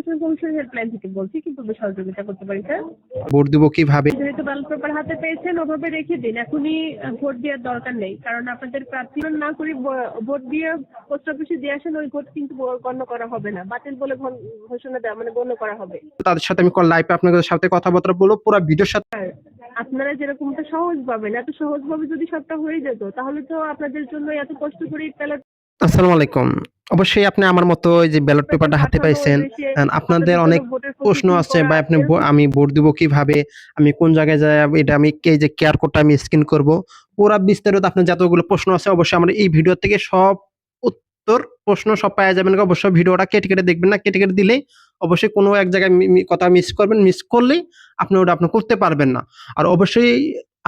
নির্বাচন commission helpline থেকে বলছি, কিন্তু সহযোগিতা করতে পারি স্যার। ভোট দিব কিভাবে? যেহেতু ব্যালট পেপার হাতে পেয়েছেন ওভাবে রেখে দিন, এখনই ভোট দেওয়ার দরকার নেই, কারণ আপনাদের প্রার্থী না করে ভোট দিয়ে পোস্ট অফিসে দিয়ে আসেন, ওই ভোট কিন্তু গণ্য করা হবে না, বাতিল বলে ঘোষণা দেওয়া মানে গণ্য করা হবে। তাদের সাথে আমি লাইভে আপনাদের সাথে কথাবার্তা বলবো পুরো ভিডিওর সাথে। আর আপনারা যেরকমটা সহজ পাবেন, এত সহজভাবে যদি সবটা হয়ে যেত তাহলে তো আপনাদের জন্য এত কষ্ট করে ব্যালট আসসালামু আলাইকুম। অবশ্যই আপনি আমার মতো এই যে ব্যালট পেপারটা হাতে পাঠানো, ওই পাইছেন। দেশে আপনাদের আপনাদের অনেক জন্য ভোটের প্রশ্ন প্রসেসিং আছে করা, বা আপনি এরকম আমি ভোট দিব কিভাবে? আমি কোন জায়গায় যায়া এটা আমি এই যে কেয়ার কোডটা আমি স্ক্যান করব। পুরা বিস্তারিত আপনার যতগুলো প্রশ্ন আছে অবশ্যই আমার এই ভিডিও থেকে সব উত্তর প্রশ্ন সব পাওয়া যাবেন। অবশ্যই ভিডিওটা কেটে দেখবেন না। কেটে দিলেই অবশ্যই কোনো এক জায়গায় কথা মিস করবেন। মিস করলেই আপনি ওটা আপনি করতে পারবেন না। আর অবশ্যই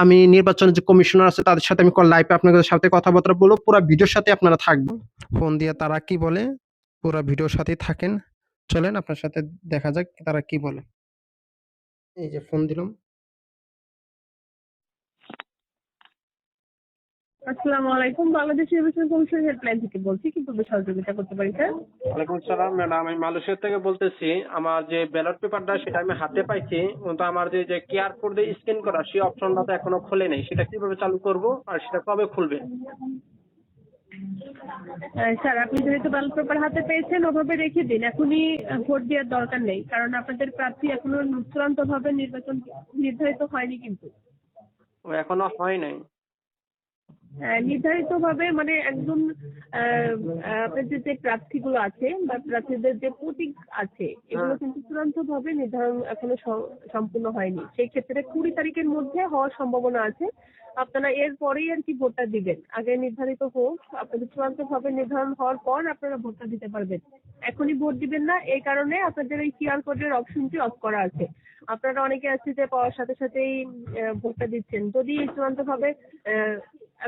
আমি নির্বাচনের যে কমিশনার আছে তাদের সাথে আমি লাইভে আপনাদের সাথে কথাবার্তা বলবো। পুরা ভিডিওর সাথে আপনারা থাকবেন। ফোন দিয়ে তারা কি বলে পুরা ভিডিওর সাথেই থাকেন। চলেন আপনার সাথে দেখা যাক তারা কি বলে। এই যে ফোন দিলাম। আসসালামু আলাইকুম, বাংলাদেশ নির্বাচন কমিশন হেল্পলাইন থেকে বলছি, কিন্তু সহযোগিতা করতে পারি স্যার। ওয়ালাইকুম আসসালাম ম্যাডাম, আমি মালয়েশিয়া থেকে বলতেছি। আমার যে ব্যালট পেপারটা সেটা আমি হাতে পাইছি, কিন্তু আমার যে কেয়ার কোড দিয়ে স্ক্যান করা সেই অপশনটা তো এখনো খোলে নাই। সেটা কিভাবে চালু করব আর সেটা কবে খুলবে? স্যার, আপনি যেহেতু ব্যালট পেপার হাতে পেয়েছেন ওভাবে রেখে দিন, এখনই ভোট দেওয়ার দরকার নেই, কারণ আপনাদের প্রার্থী এখনো চূড়ান্তভাবে নির্বাচন নির্ধারিত হয়নি কিন্তু। ও এখনো হয় নাই। নির্ধারিত ভাবে মানে একদম আপনাদের যে প্রার্থীগুলো আছে বা প্রার্থীদের যে প্রতীক আছে এগুলো কিন্তু চূড়ান্ত ভাবে নির্ধারণ এখনো সম্পূর্ণ হয়নি। সেই ক্ষেত্রে 20 তারিখের মধ্যে হওয়ার সম্ভাবনা আছে। আপনারা এর পরেই আর কি ভোটটা দিবেন, আগে নির্ধারিত হোক, আপনাদের চূড়ান্ত ভাবে নির্ধারণ হওয়ার পর আপনারা ভোটটা দিতে পারবেন। এখনই ভোট দিবেন না, এই কারণে আপনাদের এই কিউআর কোডের অপশনটি অফ করা আছে। আপনারা অনেকে আছে যে পাওয়ার সাথে সাথেই ভোটটা দিচ্ছেন। যদি চূড়ান্ত ভাবে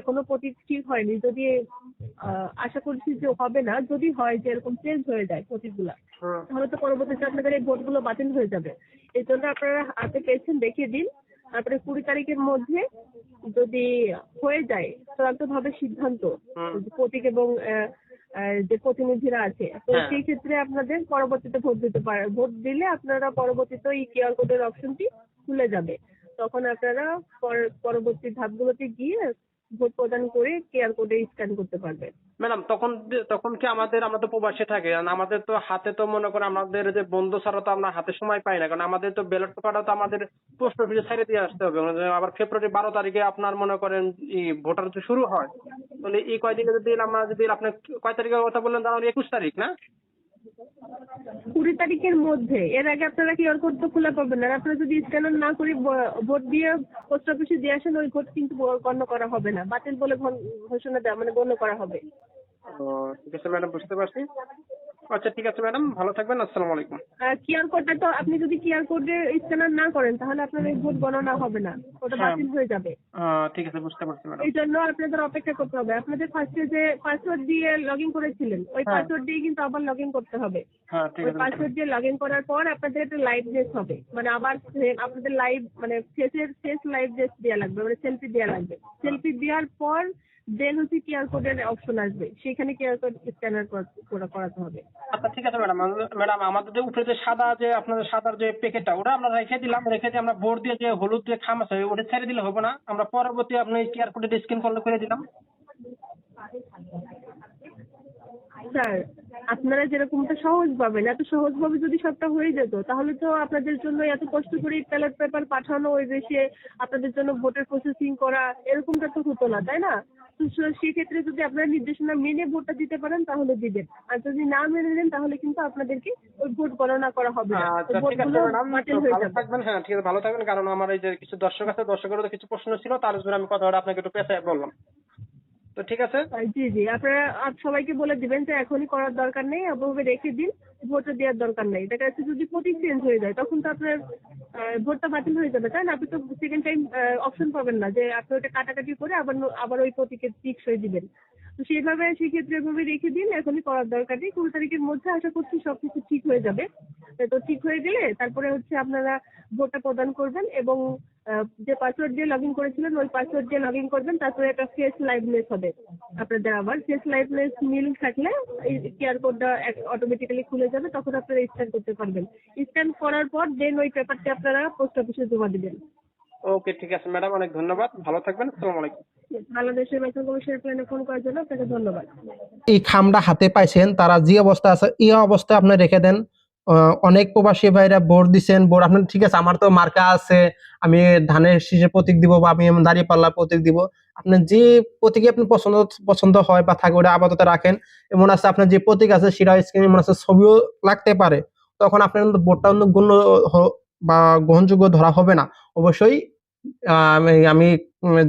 এখনো প্রতীক ঠিক হয়নি, যদি আশা করছি যে হবে না, যদি হয় যে এরকম চেঞ্জ হয়ে যায় প্রতীকগুলা, তাহলে তো পরবর্তীতে আপনাদের এই ভোটগুলো বাতিল হয়ে যাবে। এই জন্য আপনারা হাতে পেয়েছেন দেখিয়ে দিন, তারপরে 20 তারিখের মধ্যে যদি হয়ে যায় চূড়ান্ত ভাবে সিদ্ধান্ত প্রতীক এবং যে প্রতিনিধিরা আছে, তো সেই ক্ষেত্রে আপনাদের পরবর্তীতে ভোট দিতে পারে। ভোট দিলে আপনারা পরবর্তীতে এই কিউআর কোডের অপশনটি খুলে যাবে, তখন আপনারা পরবর্তী ধাপগুলোতে গিয়ে ভোট প্রদান করে কিউআর কোডে স্ক্যান করতে পারবে। ম্যাডাম তখন কি আমরা তো প্রবাসে থাকি, আর আমাদের তো হাতে তো মনে করেন আমাদের যে বন্ধু ছাড়া তো আমরা হাতে সময় পাই না, কারণ আমাদের তো ব্যালট পেপারটা তো আমাদের পোস্ট অফিসে ছেড়ে দিয়ে আসতে হবে। আবার ফেব্রুয়ারি 12 তারিখে আপনার মনে করেন ভোটার তো শুরু হয়, তাহলে এই কয়দিনে যদি আমরা যদি আপনি কয় তারিখের কথা বললেন, তাহলে 21 তারিখ না? 20 তারিখের মধ্যে, এর আগে আপনারা কিউআর কোড তো খোলা পাবেন না। আপনারা যদি স্ক্যানার না করে ভোট দিয়ে পোস্ট অফিসে দিয়ে আসেন, ওই ভোট কিন্তু গণ্য করা হবে না, বাতিল বলে ঘোষণা দেওয়া মানে গণ্য করা হবে। ও ঠিক আছে ম্যাডাম, বুঝতে পারছি। আচ্ছা ঠিক আছে ম্যাডাম, ভালো থাকবেন। আসসালামু আলাইকুম। কিউআর কোডটা তো আপনি যদি কিউআর কোডে স্ক্যানার না করেন তাহলে আপনার এই ভোট গণনা হবে না, ওটা বাতিল হয়ে যাবে। ঠিক আছে, বুঝতে পারছি ম্যাডাম। এই জন্য আপনাদের অপেক্ষা করতে হবে। আপনাদের ফার্স্টে যে পাসওয়ার্ড দিয়ে লগ ইন করেছিলেন, ওই পাসওয়ার্ড দিয়ে কিন্তু আবার লগ ইন করতে হবে। ঠিক ওই আছে। পাসওয়ার্ড দিয়ে লগ ইন করার পর আপনাদের একটা লাইভ ডেস হবে, মানে আবার আপনাদের লাইভ মানে ফেস লাইভ ডেস দেওয়া লাগবে, মানে সেলফি দেওয়া লাগবে। সেলফি দেওয়ার পর দেন হচ্ছে কিউআর কোডের অপশন আসবে, সেখানে কিউআর কোড স্ক্যানার করাতে হবে। আচ্ছা ঠিক আছে ম্যাডাম। ম্যাডাম আমাদের যে উপরে যে সাদা যে আপনাদের সাদার যে প্যাকেটটা, ওটা আমরা রেখে দিলাম, রেখে দিয়ে আমরা বোর্ড দিয়ে যে হলুদ যে খাম আছে ওটা ছেড়ে দিলে হবে না? আমরা পরবর্তী আপনি কিউআর কোডে স্ক্যান করে দিলাম। স্যার, আপনারা যেরকমটা সহজ পাবেন, এত সহজভাবে যদি সবটা হয়ে যেত তাহলে তো আপনাদের জন্য এত কষ্ট করে ব্যালট পেপার পাঠানো, ওই দেশে আপনাদের জন্য ভোটের প্রসেসিং করা, এরকমটা তো হতো না, তাই না? তো সেক্ষেত্রে যদি আপনারা নির্দেশনা মেনে ভোটটা দিতে পারেন তাহলে দিবেন, আর যদি না মেনে নেন তাহলে কিন্তু আপনাদেরকে ওই ভোট গণনা করা হবে না, আচ্ছা ঠিক আছে ভোটগুলো ম্যাডাম, বাতিল হয়ে ভালো যাবে। থাকবেন। হ্যাঁ ঠিক আছে, ভালো থাকবেন। কারণ আমার এই যে কিছু দর্শক আছে, দর্শকেরও তো কিছু প্রশ্ন ছিল, তার জন্য আমি কথাটা আপনাকে একটু পেঁচায় বললাম। তো ঠিক আছে। জি জি, আপনারা সবাইকে বলে দিবেন যে এখনই করার দরকার নেই, ওভাবে রেখে দিন, ভোটটা দেওয়ার দরকার নেই। দেখা যাচ্ছে যদি প্রতীক চেঞ্জ হয়ে যায় তখন তো আপনার ভোটটা বাতিল হয়ে যাবে, তাই না? আপনি তো সেকেন্ড টাইম অপশন পাবেন না যে আপনি ওটা কাটাকাটি করে আবার ওই প্রতীকের টিক সই দিবেন। তো সেক্ষেত্রে এভাবে রেখে দিন, এখনই করার দরকার নেই। 20 তারিখের মধ্যে আশা করছি সবকিছু ঠিক হয়ে যাবে। তো ঠিক হয়ে গেলে তারপরে হচ্ছে আপনারা ভোটটা প্রদান করবেন এবং যে পাসওয়ার্ড দিয়ে লগ ইন করেছিলেন ওই পাসওয়ার্ড দিয়ে লগ ইন করবেন, তারপরে একটা ফেস লাইভনেস হবে আপনাদের। আবার ফেস লাইভনেস মিল থাকলে এই কিউআর কোডটা অটোমেটিক্যালি খুলে যাবে, তখন আপনারা স্ক্যান করতে পারবেন। স্ক্যান করার পর দেন ওই পেপারটি আপনারা পোস্ট অফিসে জমা দিবেন। ওকে, ঠিক আছে ম্যাডাম, অনেক ধন্যবাদ, ভালো থাকবেন, আসসালামু আলাইকুম। বাংলাদেশের বেতন কমিশনের প্ল্যানে ফোন করার জন্য আপনাকে ধন্যবাদ। এই খামটা হাতে পাইছেন, তারা যে অবস্থা আছে এই অবস্থায় আপনি রেখে দেন। অনেক প্রবাসী ভাইরা ভোট দিচ্ছেন, ভোট আপনার ঠিক আছে, আমার তো মার্কা আছে, আমি ধানের শীষের প্রতীক দিব বা আমি দাঁড়িপাল্লার প্রতীক দিব। আপনার যে প্রতীকে আপনি পছন্দ হয় বা থাকে ওটা আপাতত রাখেন। এমন আছে আপনার যে প্রতীক আছে সেটা স্ক্রিনে এমন আছে ছবিও লাগতে পারে, তখন আপনার কিন্তু ভোটটা অন্য গণ্য বা গ্রহণযোগ্য ধরা হবে না। অবশ্যই আমি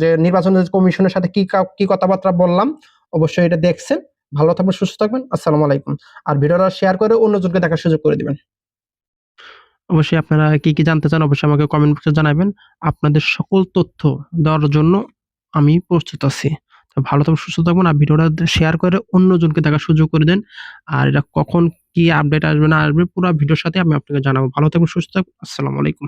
যে নির্বাচন কমিশনের সাথে কি কথাবার্তা বললাম অবশ্যই এটা দেখছেন। ভালো থাকবেন, সুস্থ থাকবেন, আসসালামু আলাইকুম। আর ভিডিওটা শেয়ার করে অন্যজনকে দেখার সুযোগ করে দিবেন। অবশ্যই আপনারা কি জানতে চান অবশ্যই আমাকে কমেন্ট বক্সে জানাবেন। আপনাদের সকল তথ্য দেওয়ার জন্য আমি প্রস্তুত আছি। তো ভালো থাকবেন, সুস্থ থাকবেন, আর ভিডিওটা শেয়ার করে অন্যজনকে দেখার সুযোগ করে দেন। আর এটা কখন কি আপডেট আসবে না আসবে পুরো ভিডিওর সাথে আমি আপনাকে জানাবো। ভালো থাকবেন, সুস্থ থাকবেন, আসসালামু আলাইকুম।